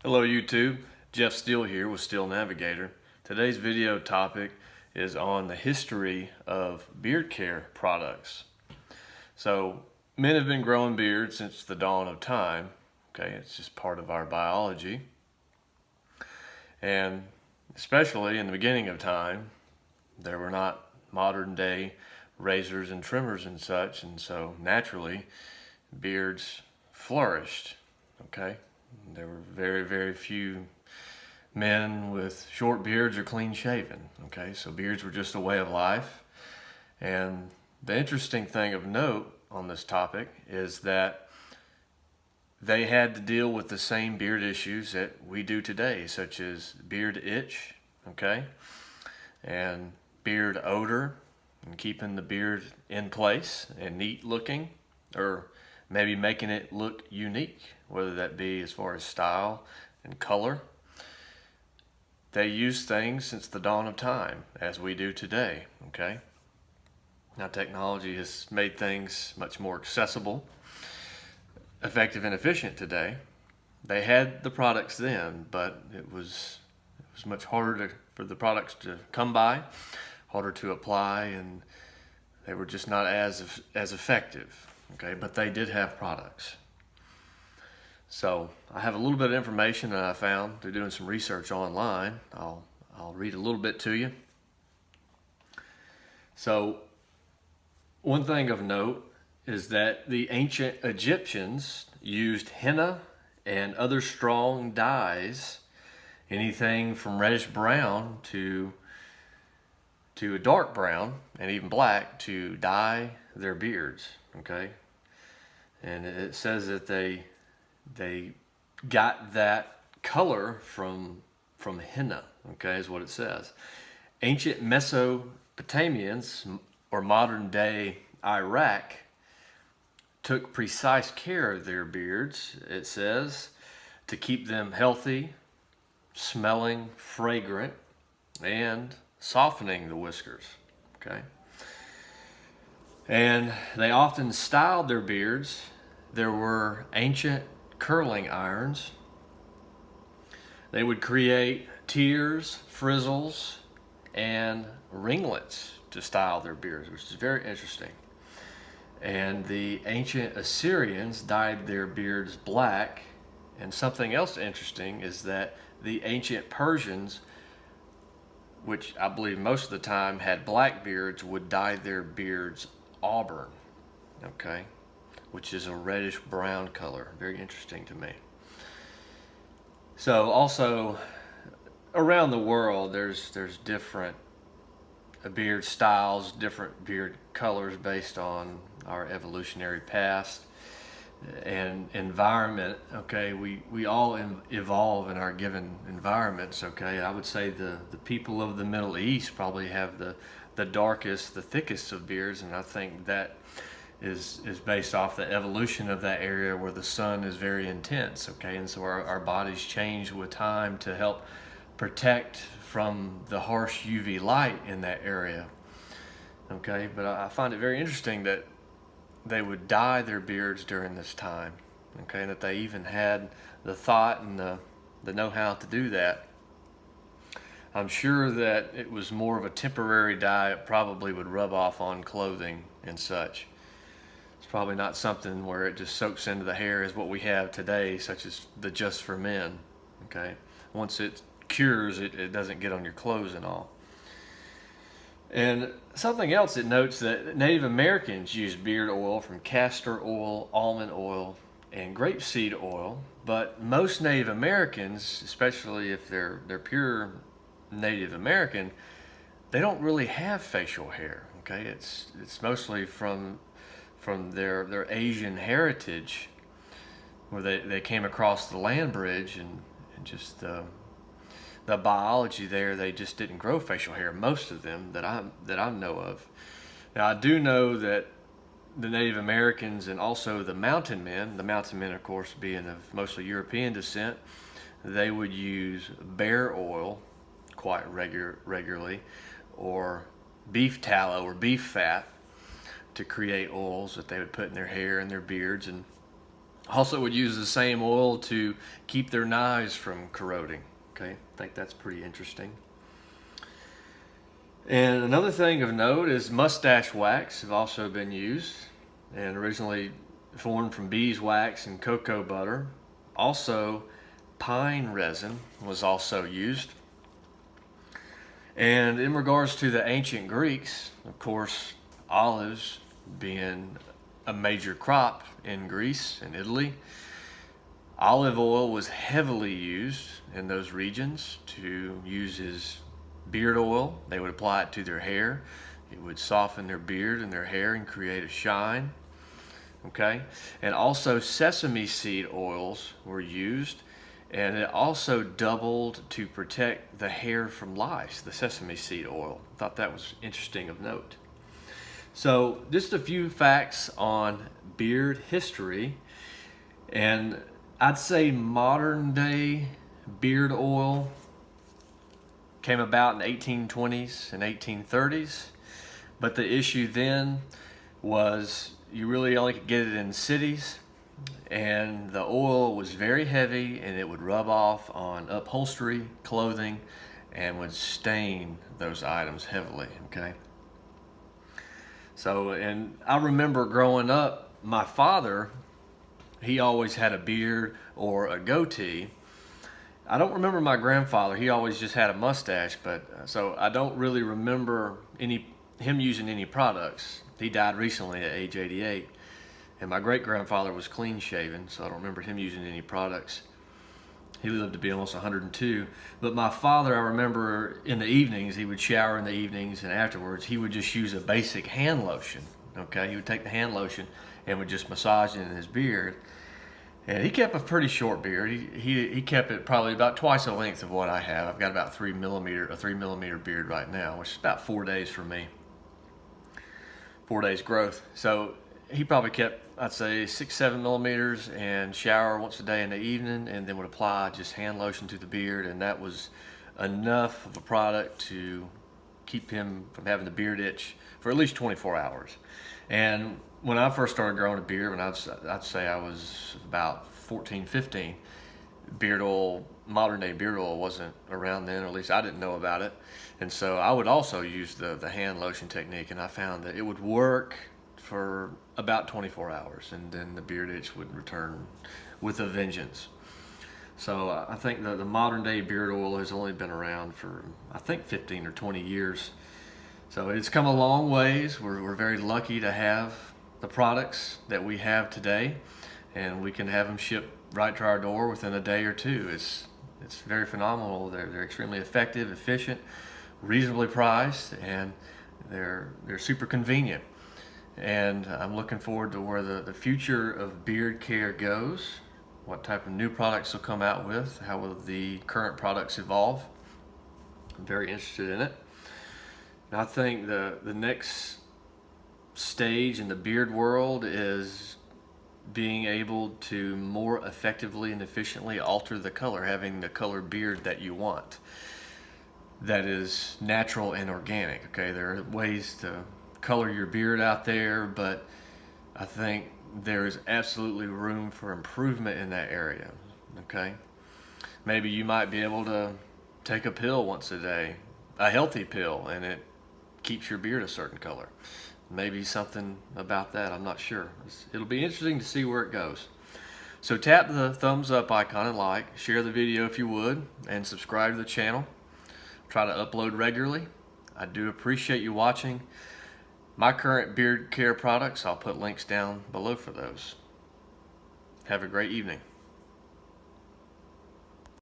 Hello YouTube, Jeff Steele here with Steele Navigator. Today's video topic is on the history of beard care products. So men have been growing beards since the dawn of time. Okay, it's just part of our biology. And especially in the beginning of time, there were not modern day razors and trimmers and such, and so naturally beards flourished. Okay, there were very few men with short beards or clean shaven. Okay, so beards were just a way of life. And the interesting thing of note on this topic is that they had to deal with the same beard issues that we do today, such as beard itch, okay, and beard odor, and keeping the beard in place and neat looking, or maybe making it look unique, whether that be as far as style and color. They use things since the dawn of time, as we do today, okay? Now technology has made things much more accessible, effective and efficient today. They had the products then, but it was much harder for the products to come by, harder to apply, and they were just not as effective. Okay, but they did have products. So I have a little bit of information that I found through doing some research online. I'll read a little bit to you. So one thing of note is that the ancient Egyptians used henna and other strong dyes, anything from reddish brown to a dark brown and even black, to dye their beards. Okay, and it says that they got that color from henna. Okay, is what it says. Ancient Mesopotamians, or modern day Iraq, took precise care of their beards, it says, to keep them healthy, smelling fragrant, and softening the whiskers. Okay, and they often styled their beards. There were ancient curling irons. They would create tiers, frizzles, and ringlets to style their beards, which is very interesting. And the ancient Assyrians dyed their beards black. And something else interesting is that the ancient Persians, which I believe most of the time had black beards, would dye their beards auburn, okay, which is a reddish brown color. Very interesting to me. So also around the world, there's different beard styles, different beard colors based on our evolutionary past and environment. Okay, we all evolve in our given environments. Okay, I would say the people of the Middle East probably have the darkest, the thickest of beards, and I think that is based off the evolution of that area where the sun is very intense. Okay, and so our bodies change with time to help protect from the harsh UV light in that area. Okay, but I find it very interesting that they would dye their beards during this time. Okay, and that they even had the thought and the know-how to do that. I'm sure that it was more of a temporary dye. It probably would rub off on clothing and such. It's probably not something where it just soaks into the hair as what we have today, such as the Just for Men. Okay, once it cures, it doesn't get on your clothes and all. And something else, it notes that Native Americans used beard oil from castor oil, almond oil, and grapeseed oil. But most Native Americans, especially if they're pure Native American, they don't really have facial hair. Okay, it's mostly from their Asian heritage, where they came across the land bridge, and just the biology there, they just didn't grow facial hair, most of them that I know of. Now I do know that the Native Americans and also the mountain men of course being of mostly European descent, they would use bear oil quite regularly, or beef tallow or beef fat, to create oils that they would put in their hair and their beards. And Also would use the same oil to keep their knives from corroding. Okay, I think that's pretty interesting. And another thing of note is mustache wax have also been used, and originally formed from beeswax and cocoa butter. Also, pine resin was also used. And in regards to the ancient Greeks, of course, olives being a major crop in Greece and Italy, olive oil was heavily used in those regions to use as beard oil. They would apply it to their hair. It would soften their beard and their hair and create a shine. Okay, and also sesame seed oils were used, and it also doubled to protect the hair from lice, the sesame seed oil. Thought that was interesting of note. So just a few facts on beard history, and I'd say modern day beard oil came about in the 1820s and 1830s, but the issue then was you really only could get it in cities, and the oil was very heavy and it would rub off on upholstery, clothing, and would stain those items heavily. Okay, so, and I remember growing up, my father, he always had a beard or a goatee. I don't remember my grandfather, he always just had a mustache, but so I don't really remember him using any products. He died recently at age 88, and my great grandfather was clean shaven, so I don't remember him using any products. He lived to be almost 102. But my father, I remember in the evenings, he would shower in the evenings, and afterwards he would just use a basic hand lotion. Okay, he would take the hand lotion and would just massage it in his beard. And he kept a pretty short beard. He kept it probably about twice the length of what I have. I've got about a 3 millimeter beard right now, which is about 4 days for me. 4 days growth. So he probably kept, I'd say, 6-7 millimeters, and shower once a day in the evening, and then would apply just hand lotion to the beard, and that was enough of a product to keep him from having the beard itch for at least 24 hours. And when I first started growing a beard, when I'd say I was about 14, 15, beard oil, modern day beard oil wasn't around then, or at least I didn't know about it. And so I would also use the hand lotion technique, and I found that it would work for about 24 hours, and then the beard itch would return with a vengeance. So I think the modern day beard oil has only been around for, I think, 15 or 20 years. So it's come a long ways. We're very lucky to have the products that we have today, and we can have them shipped right to our door within a day or two. It's very phenomenal. They're extremely effective, efficient, reasonably priced, and they're super convenient. And I'm looking forward to where the future of beard care goes, what type of new products will come out with, how will the current products evolve. I'm very interested in it. And I think the next stage in the beard world is being able to more effectively and efficiently alter the color, having the color beard that you want. That is natural and organic. Okay, there are ways to color your beard out there, but I think there is absolutely room for improvement in that area. Okay, maybe you might be able to take a pill once a day, a healthy pill, and it keeps your beard a certain color. Maybe something about that, I'm not sure. It'll be interesting to see where it goes. So tap the thumbs up icon and like, share the video if you would, and subscribe to the channel. Try to upload regularly. I do appreciate you watching. My current beard care products, I'll put links down below for those. Have a great evening.